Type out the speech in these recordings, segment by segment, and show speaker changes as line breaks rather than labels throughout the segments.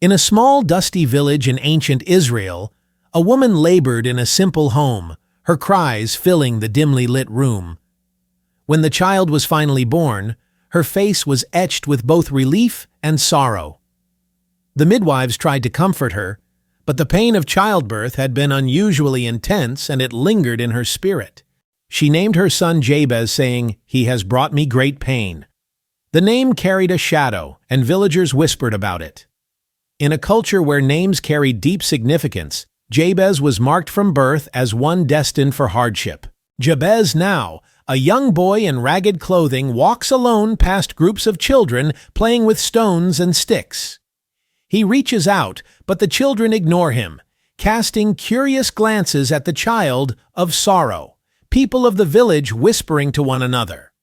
In a small, dusty village in ancient Israel, a woman labored in a simple home, her cries filling the dimly lit room. When the child was finally born, her face was etched with both relief and sorrow. The midwives tried to comfort her, but the pain of childbirth had been unusually intense and it lingered in her spirit. She named her son Jabez, saying, "He has brought me great pain." The name carried a shadow, and villagers whispered about it. In a culture where names carried deep significance, Jabez was marked from birth as one destined for hardship. Jabez now, a young boy in ragged clothing, walks alone past groups of children playing with stones and sticks. He reaches out, but the children ignore him, casting curious glances at the child of sorrow, people of the village whispering to one another.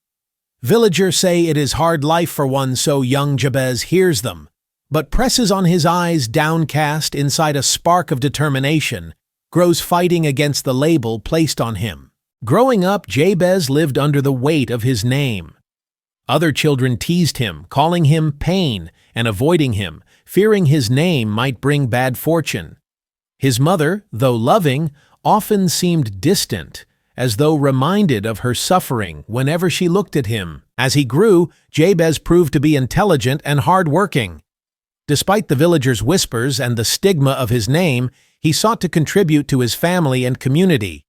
Villagers say it is hard life for one, so young Jabez hears them, but presses on his eyes downcast inside a spark of determination, grows fighting against the label placed on him. Growing up, Jabez lived under the weight of his name. Other children teased him, calling him Pain and avoiding him, fearing his name might bring bad fortune. His mother, though loving, often seemed distant, as though reminded of her suffering whenever she looked at him. As he grew, Jabez proved to be intelligent and hard-working. Despite the villagers' whispers and the stigma of his name, he sought to contribute to his family and community.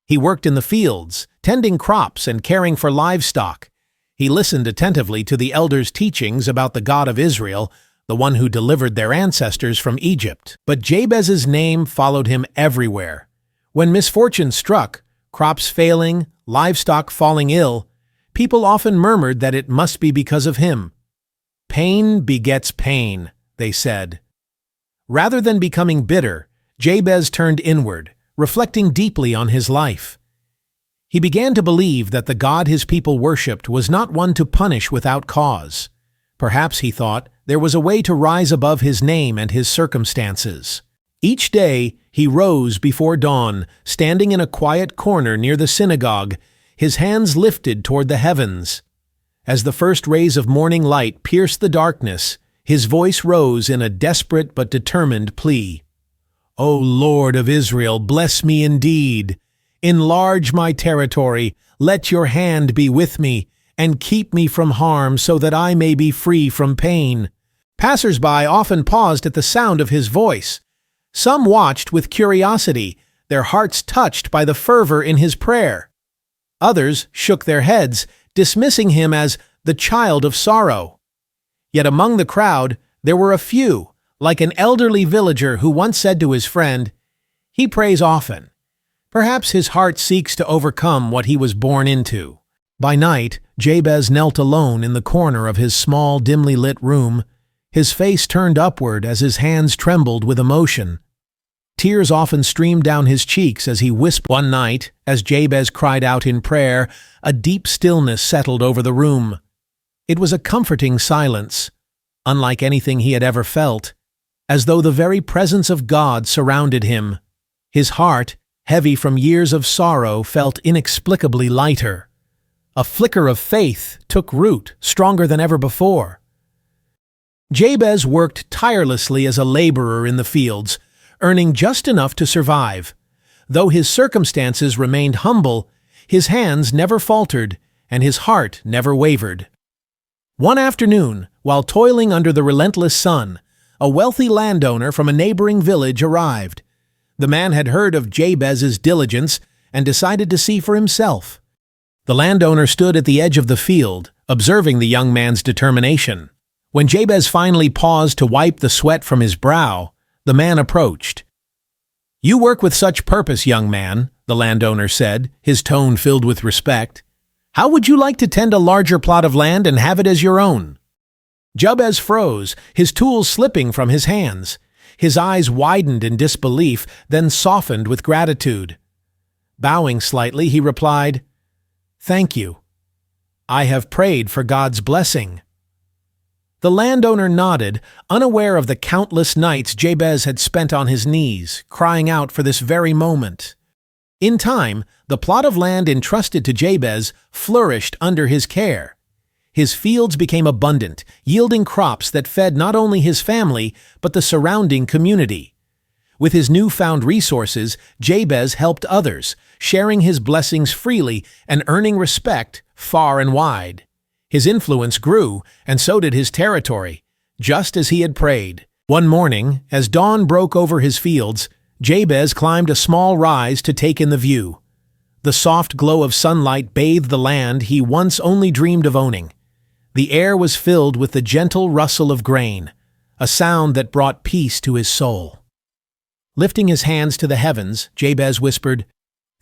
He worked in the fields, tending crops and caring for livestock. He listened attentively to the elders' teachings about the God of Israel, the one who delivered their ancestors from Egypt. But Jabez's name followed him everywhere. When misfortune struck, crops failing, livestock falling ill, people often murmured that it must be because of him. Pain begets pain, they said. Rather than becoming bitter, Jabez turned inward, reflecting deeply on his life. He began to believe that the God his people worshipped was not one to punish without cause. Perhaps, he thought, there was a way to rise above his name and his circumstances. Each day, he rose before dawn, standing in a quiet corner near the synagogue, his hands lifted toward the heavens. As the first rays of morning light pierced the darkness, his voice rose in a desperate but determined plea. "O Lord of Israel, bless me indeed. Enlarge my territory, let your hand be with me, and keep me from harm so that I may be free from pain." Passers-by often paused at the sound of his voice. Some watched with curiosity, their hearts touched by the fervor in his prayer. Others shook their heads, dismissing him as the child of sorrow. Yet among the crowd, there were a few, like an elderly villager who once said to his friend, "He prays often. Perhaps his heart seeks to overcome what he was born into." By night, Jabez knelt alone in the corner of his small, dimly lit room, his face turned upward as his hands trembled with emotion. Tears often streamed down his cheeks as he whispered. One night, as Jabez cried out in prayer, a deep stillness settled over the room. It was a comforting silence, unlike anything he had ever felt, as though the very presence of God surrounded him. His heart, heavy from years of sorrow, felt inexplicably lighter. A flicker of faith took root, stronger than ever before. Jabez worked tirelessly as a laborer in the fields, earning just enough to survive. Though his circumstances remained humble, his hands never faltered, and his heart never wavered. One afternoon, while toiling under the relentless sun, a wealthy landowner from a neighboring village arrived. The man had heard of Jabez's diligence and decided to see for himself. The landowner stood at the edge of the field, observing the young man's determination. When Jabez finally paused to wipe the sweat from his brow, the man approached. "You work with such purpose, young man," the landowner said, his tone filled with respect. "How would you like to tend a larger plot of land and have it as your own?" Jabez froze, his tools slipping from his hands. His eyes widened in disbelief, then softened with gratitude. Bowing slightly, he replied, "Thank you. I have prayed for God's blessing." The landowner nodded, unaware of the countless nights Jabez had spent on his knees, crying out for this very moment. In time, the plot of land entrusted to Jabez flourished under his care. His fields became abundant, yielding crops that fed not only his family, but the surrounding community. With his newfound resources, Jabez helped others, sharing his blessings freely and earning respect far and wide. His influence grew, and so did his territory, just as he had prayed. One morning, as dawn broke over his fields, Jabez climbed a small rise to take in the view. The soft glow of sunlight bathed the land he once only dreamed of owning. The air was filled with the gentle rustle of grain, a sound that brought peace to his soul. Lifting his hands to the heavens, Jabez whispered,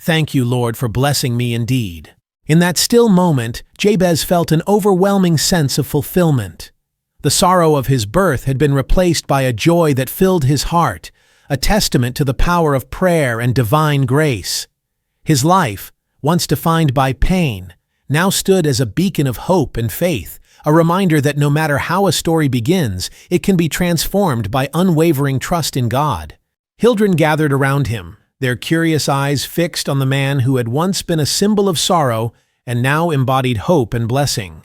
"Thank you, Lord, for blessing me indeed." In that still moment, Jabez felt an overwhelming sense of fulfillment. The sorrow of his birth had been replaced by a joy that filled his heart, a testament to the power of prayer and divine grace. His life, once defined by pain, now stood as a beacon of hope and faith, a reminder that no matter how a story begins, it can be transformed by unwavering trust in God. Children gathered around him, their curious eyes fixed on the man who had once been a symbol of sorrow and now embodied hope and blessing.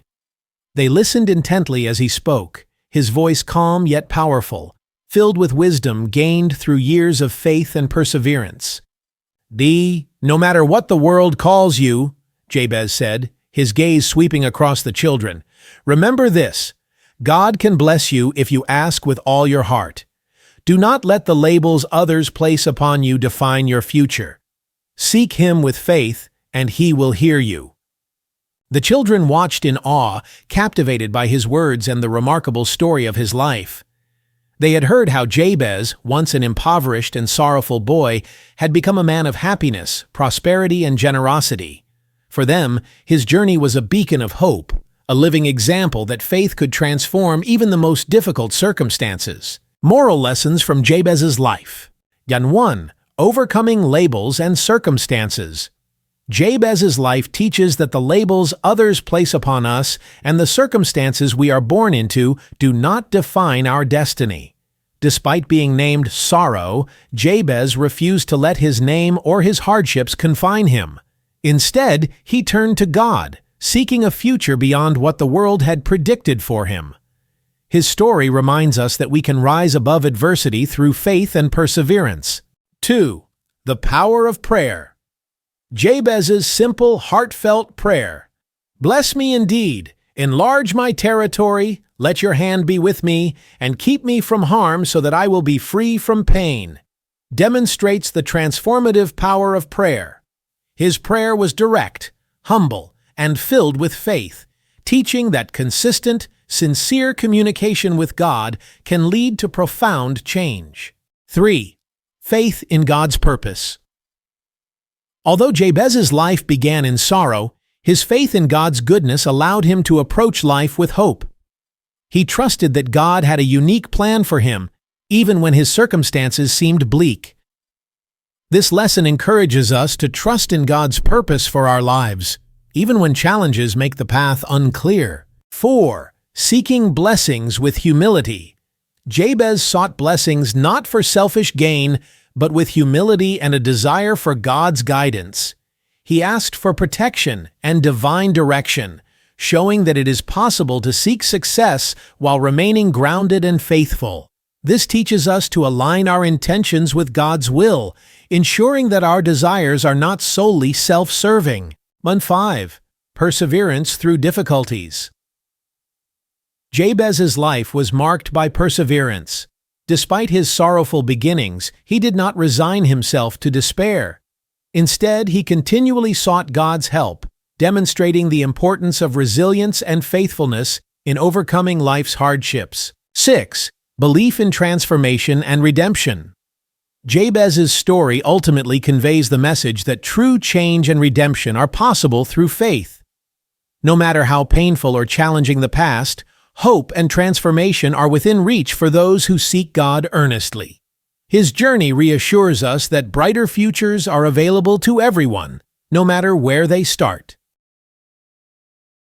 They listened intently as he spoke, his voice calm yet powerful, filled with wisdom gained through years of faith and perseverance. No matter what the world calls you," Jabez said, his gaze sweeping across the children, "remember this: God can bless you if you ask with all your heart. Do not let the labels others place upon you define your future. Seek Him with faith, and He will hear you." The children watched in awe, captivated by his words and the remarkable story of his life. They had heard how Jabez, once an impoverished and sorrowful boy, had become a man of happiness, prosperity, and generosity. For them, his journey was a beacon of hope, a living example that faith could transform even the most difficult circumstances. Moral lessons from Jabez's life. 1. Overcoming labels and circumstances. Jabez's life teaches that the labels others place upon us and the circumstances we are born into do not define our destiny. Despite being named Sorrow, Jabez refused to let his name or his hardships confine him. Instead, he turned to God, seeking a future beyond what the world had predicted for him. His story reminds us that we can rise above adversity through faith and perseverance. 2. The power of prayer. Jabez's simple, heartfelt prayer. "Bless me indeed, enlarge my territory, let your hand be with me, and keep me from harm so that I will be free from pain," demonstrates the transformative power of prayer. His prayer was direct, humble, and filled with faith, teaching that consistent, sincere communication with God can lead to profound change. 3. Faith in God's purpose. Although Jabez's life began in sorrow, his faith in God's goodness allowed him to approach life with hope. He trusted that God had a unique plan for him, even when his circumstances seemed bleak. This lesson encourages us to trust in God's purpose for our lives, even when challenges make the path unclear. 4. Seeking blessings with humility. Jabez sought blessings not for selfish gain, but with humility and a desire for God's guidance. He asked for protection and divine direction, showing that it is possible to seek success while remaining grounded and faithful. This teaches us to align our intentions with God's will, ensuring that our desires are not solely self-serving. 5. Perseverance through difficulties. Jabez's life was marked by perseverance. Despite his sorrowful beginnings, he did not resign himself to despair. Instead, he continually sought God's help, demonstrating the importance of resilience and faithfulness in overcoming life's hardships. 6. Belief in transformation and redemption. Jabez's story ultimately conveys the message that true change and redemption are possible through faith. No matter how painful or challenging the past, hope and transformation are within reach for those who seek God earnestly. His journey reassures us that brighter futures are available to everyone, no matter where they start.